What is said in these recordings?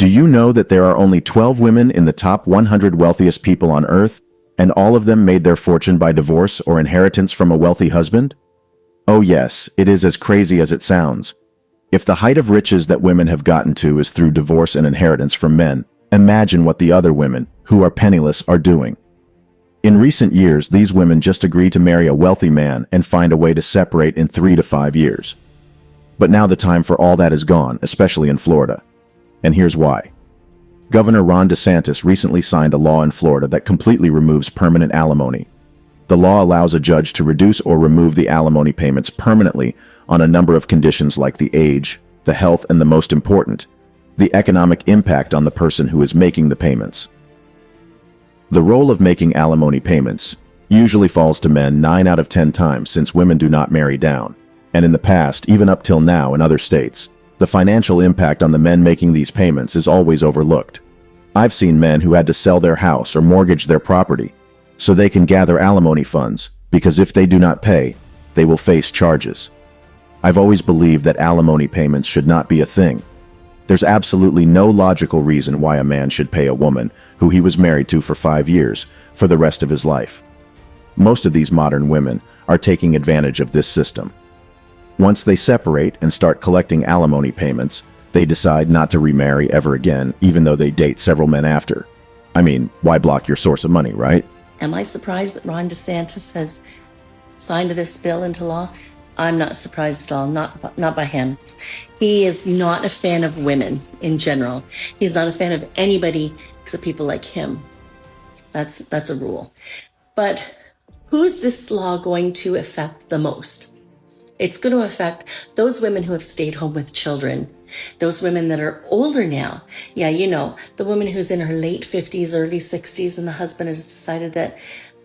you know that there are only 12 women in the top 100 wealthiest people on Earth, and all of them made their fortune by divorce or inheritance from a wealthy husband? Oh yes, it is as crazy as it sounds. If the height of riches that women have gotten to is through divorce and inheritance from men, imagine what the other women, who are penniless, are doing. In recent years, these women just agree to marry a wealthy man and find a way to separate in 3 to 5 years. But now the time for all that is gone, especially in Florida. And here's why. Governor Ron DeSantis recently signed a law in Florida that completely removes permanent alimony. The law allows a judge to reduce or remove the alimony payments permanently on a number of conditions like the age, the health, and the most important, the economic impact on the person who is making the payments. The role of making alimony payments usually falls to men 9 out of 10 times since women do not marry down. And in the past, even up till now in other states, the financial impact on the men making these payments is always overlooked. I've seen men who had to sell their house or mortgage their property so they can gather alimony funds, because if they do not pay, they will face charges. I've always believed that alimony payments should not be a thing. There's absolutely no logical reason why a man should pay a woman who he was married to for 5 years for the rest of his life. Most of these modern women are taking advantage of this system. Once they separate and start collecting alimony payments, they decide not to remarry ever again, even though they date several men after. I mean, why block your source of money, right? Am I surprised that Ron DeSantis has signed this bill into law? I'm not surprised at all, not by him. He is not a fan of women in general. He's not a fan of anybody except people like him. That's a rule. But who's this law going to affect the most? It's going to affect those women who have stayed home with children, those women that are older now. Yeah, you know, the woman who's in her late 50s, early 60s, and the husband has decided that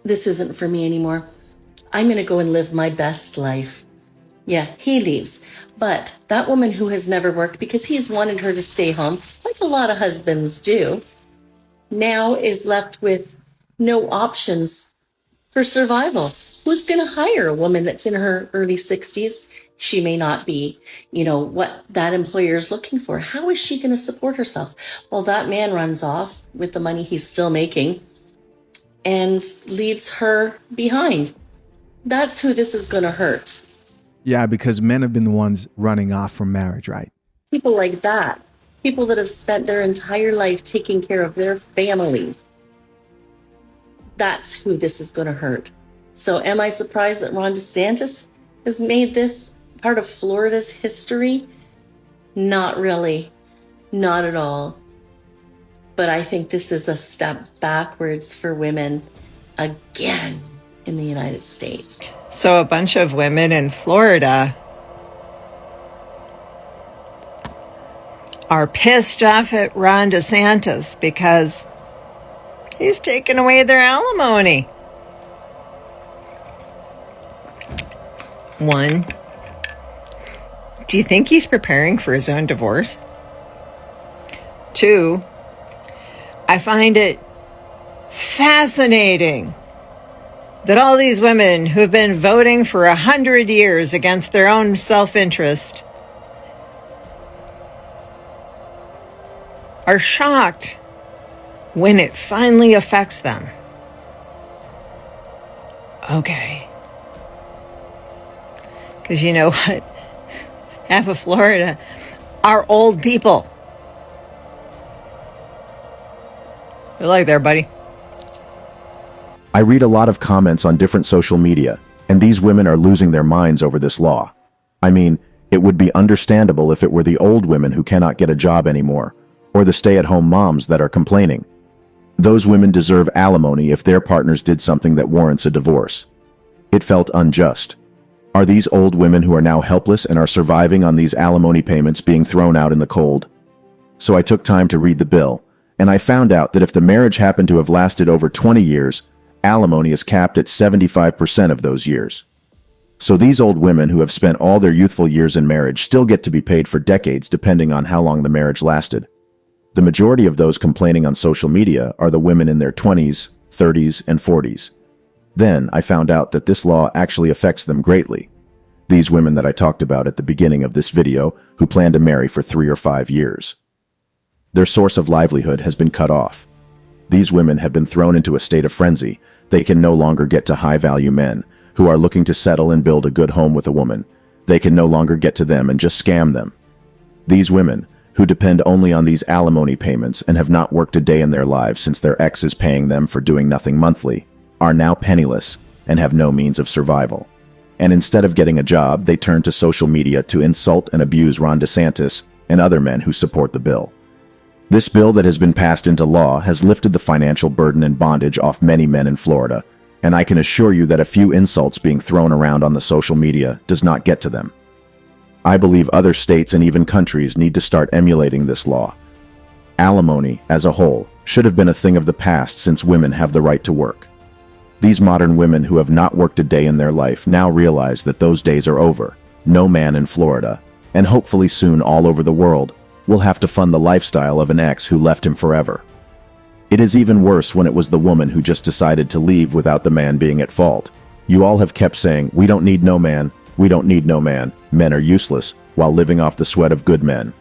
this isn't for me anymore. I'm going to go and live my best life. Yeah, he leaves. But that woman who has never worked because he's wanted her to stay home, like a lot of husbands do, now is left with no options for survival. Who's going to hire a woman that's in her early 60s? She may not be, what that employer is looking for. How is she going to support herself? Well, that man runs off with the money he's still making and leaves her behind. That's who this is going to hurt. Yeah, because men have been the ones running off from marriage, right? People like that. People that have spent their entire life taking care of their family. That's who this is going to hurt. So am I surprised that Ron DeSantis has made this part of Florida's history? Not really. Not at all. But I think this is a step backwards for women again in the United States. So a bunch of women in Florida are pissed off at Ron DeSantis because he's taken away their alimony. One, do you think he's preparing for his own divorce? Two, I find it fascinating that all these women who've been voting for 100 years against their own self-interest are shocked when it finally affects them. Okay. Because you know what? Half of Florida are old people. Good luck there, buddy. I read a lot of comments on different social media, and these women are losing their minds over this law. I mean, it would be understandable if it were the old women who cannot get a job anymore, or the stay-at-home moms that are complaining. Those women deserve alimony if their partners did something that warrants a divorce. It felt unjust. Are these old women who are now helpless and are surviving on these alimony payments being thrown out in the cold? So I took time to read the bill, and I found out that if the marriage happened to have lasted over 20 years, alimony is capped at 75% of those years. So these old women who have spent all their youthful years in marriage still get to be paid for decades depending on how long the marriage lasted. The majority of those complaining on social media are the women in their 20s, 30s, and 40s. Then I found out that this law actually affects them greatly. These women that I talked about at the beginning of this video who plan to marry for 3 or 5 years. Their source of livelihood has been cut off. These women have been thrown into a state of frenzy. They can no longer get to high-value men who are looking to settle and build a good home with a woman. They can no longer get to them and just scam them. These women, who depend only on these alimony payments and have not worked a day in their lives since their ex is paying them for doing nothing monthly, are now penniless and have no means of survival. And instead of getting a job, they turn to social media to insult and abuse Ron DeSantis and other men who support the bill. This bill that has been passed into law has lifted the financial burden and bondage off many men in Florida, and I can assure you that a few insults being thrown around on the social media does not get to them. I believe other states and even countries need to start emulating this law. Alimony, as a whole, should have been a thing of the past since women have the right to work. These modern women who have not worked a day in their life now realize that those days are over. No man in Florida, and hopefully soon all over the world, will have to fund the lifestyle of an ex who left him forever. It is even worse when it was the woman who just decided to leave without the man being at fault. You all have kept saying, "We don't need no man, we don't need no man, men are useless," while living off the sweat of good men.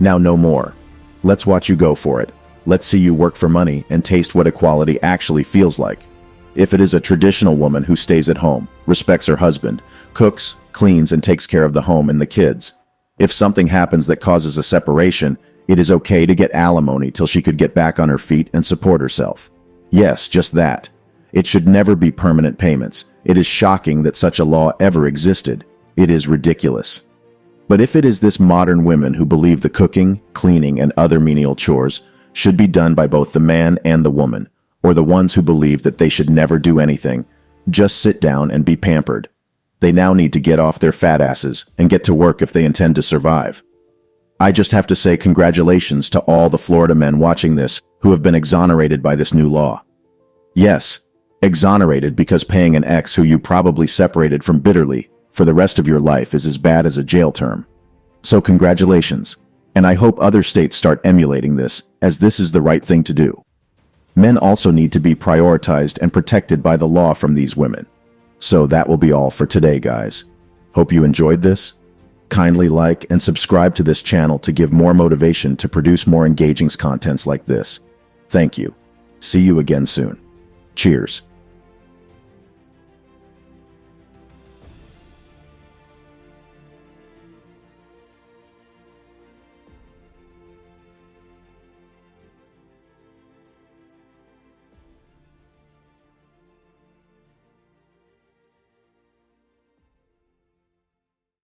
Now no more. Let's watch you go for it. Let's see you work for money and taste what equality actually feels like. If it is a traditional woman who stays at home, respects her husband, cooks, cleans, and takes care of the home and the kids, if something happens that causes a separation, it is okay to get alimony till she could get back on her feet and support herself. Yes, just that. It should never be permanent payments. It is shocking that such a law ever existed. It is ridiculous. But if it is this modern women who believe the cooking, cleaning, and other menial chores should be done by both the man and the woman, or the ones who believe that they should never do anything, just sit down and be pampered, they now need to get off their fat asses and get to work if they intend to survive. I just have to say congratulations to all the Florida men watching this who have been exonerated by this new law. Yes, exonerated because paying an ex who you probably separated from bitterly for the rest of your life is as bad as a jail term. So congratulations, and I hope other states start emulating this, as this is the right thing to do. Men also need to be prioritized and protected by the law from these women. So that will be all for today, guys. Hope you enjoyed this. Kindly like and subscribe to this channel to give more motivation to produce more engaging contents like this. Thank you. See you again soon. Cheers.